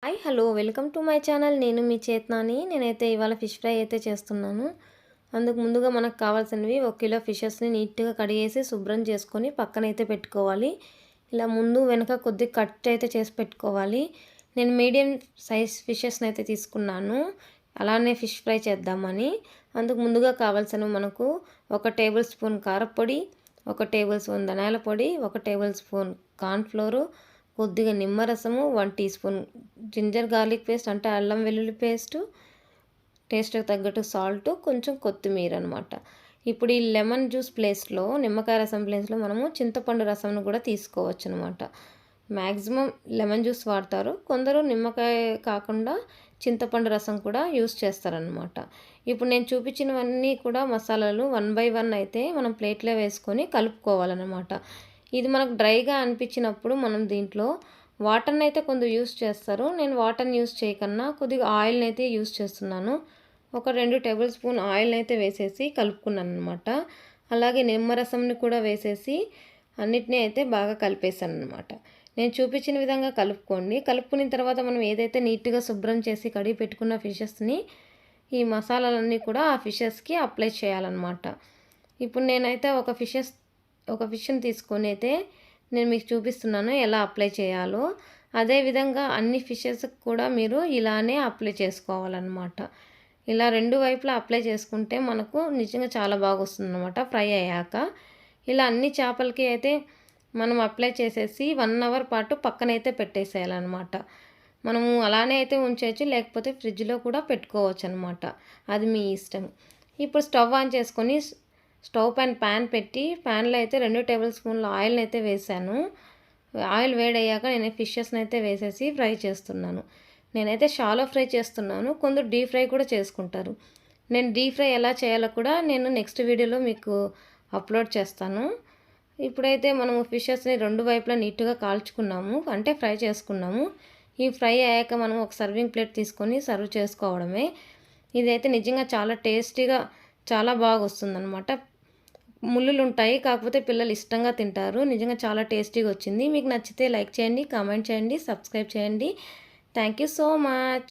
Hi hello welcome to my channel. నేను మీ చేతనాని. నేనైతే ఇవాళ ఫిష్ ఫ్రై అయితే చేస్తున్నాను. అందుకు ముందుగా మనకు కావాల్సినవి 1 కిలో ఫిషెస్ని నీట్గా కడిగేసి శుభ్రం చేసుకొని పక్కనైతే పెట్టుకోవాలి. ఇలా ముందు వెనక కొద్దిగా కట్ అయితే చేసి పెట్టుకోవాలి. నేను మీడియం సైజ్ ఫిషెస్ని అయితే తీసుకున్నాను, అలానే ఫిష్ ఫ్రై చేద్దామని. అందుకు ముందుగా కావాల్సినవి మనకు 1 టేబుల్ స్పూన్ కారపొడి, 1 టేబుల్ స్పూన్ ధనియాల పొడి, 1 టేబుల్ స్పూన్ కార్న్ఫ్లోరు, కొద్దిగా నిమ్మరసము, 1 teaspoon ginger garlic paste అంటే అల్లం వెల్లుల్లి పేస్టు, టేస్ట్కి తగ్గట్టు సాల్ట్, కొంచెం కొత్తిమీర అనమాట. ఇప్పుడు ఈ లెమన్ జ్యూస్ ప్లేస్లో, నిమ్మకాయ రసం ప్లేస్లో మనము చింతపండు రసంను కూడా తీసుకోవచ్చు అనమాట. మ్యాక్సిమం లెమన్ జ్యూస్ వాడతారు, కొందరు నిమ్మకాయ కాకుండా చింతపండు రసం కూడా యూస్ చేస్తారనమాట. ఇప్పుడు నేను చూపించినవన్నీ కూడా మసాలాలు 1 బై 1 అయితే మనం ప్లేట్లో వేసుకొని కలుపుకోవాలన్నమాట. ఇది మనకు డ్రైగా అనిపించినప్పుడు మనం దీంట్లో వాటర్ని అయితే కొందరు యూస్ చేస్తారు. నేను వాటర్ని యూస్ చేయకన్నా కొద్దిగా ఆయిల్ని అయితే యూస్ చేస్తున్నాను. ఒక 2 టేబుల్ స్పూన్ ఆయిల్ని అయితే వేసేసి కలుపుకున్నాను అనమాట. అలాగే నిమ్మరసంని కూడా వేసేసి అన్నిటినీ అయితే బాగా కలిపేసాను అనమాట. నేను చూపించిన విధంగా కలుపుకోండి. కలుపుకున్న తర్వాత మనం ఏదైతే నీట్గా శుభ్రం చేసి కడిగి పెట్టుకున్న ఫిషెస్ని ఈ మసాలాలన్నీ కూడా ఆ ఫిషెస్కి అప్లై చేయాలన్నమాట. ఇప్పుడు నేనైతే ఒక ఫిష్ని తీసుకొని అయితే నేను మీకు చూపిస్తున్నాను ఎలా అప్లై చేయాలో. అదేవిధంగా అన్ని ఫిషెస్కి కూడా మీరు ఇలానే అప్లై చేసుకోవాలన్నమాట. ఇలా 2 వైపులా అప్లై చేసుకుంటే మనకు నిజంగా చాలా బాగా వస్తుందన్నమాట ఫ్రై అయ్యాక. ఇలా అన్ని చేపలకి అయితే మనం అప్లై చేసేసి 1 అవర్ పాటు పక్కనైతే పెట్టేసేయాలన్నమాట. మనము అలానే అయితే ఉంచవచ్చు, లేకపోతే ఫ్రిడ్జ్లో కూడా పెట్టుకోవచ్చు అనమాట. అది మీ ఇష్టం. ఇప్పుడు స్టవ్ ఆన్ చేసుకొని స్టవ్ పైన ప్యాన్ పెట్టి ప్యాన్లో అయితే 2 టేబుల్ స్పూన్ల ఆయిల్ని అయితే వేసాను. ఆయిల్ వేడయ్యాక నేను ఫిషెస్ని అయితే వేసేసి ఫ్రై చేస్తున్నాను. నేనైతే షాలో ఫ్రై చేస్తున్నాను, కొందరు డీప్ ఫ్రై కూడా చేసుకుంటారు. నేను డీప్ ఫ్రై ఎలా చేయాలో కూడా నేను నెక్స్ట్ వీడియోలో మీకు అప్లోడ్ చేస్తాను. ఇప్పుడైతే మనము ఫిషెస్ని 2 వైపులా నీట్గా కాల్చుకున్నాము, అంటే ఫ్రై చేసుకున్నాము. ఈ ఫ్రై అయ్యాక మనం ఒక సర్వింగ్ ప్లేట్ తీసుకొని సర్వ్ చేసుకోవడమే. ఇదైతే నిజంగా చాలా టేస్టీగా చాలా బాగా వస్తుందన్నమాట. ముళ్ళులు ఉంటాయి, కాకపోతే పిల్లలు ఇష్టంగా తింటారు. నిజంగా చాలా టేస్టీగా వచ్చింది. మీకు నచ్చితే లైక్ చేయండి, కామెంట్ చేయండి, సబ్స్క్రైబ్ చేయండి. Thank you so much.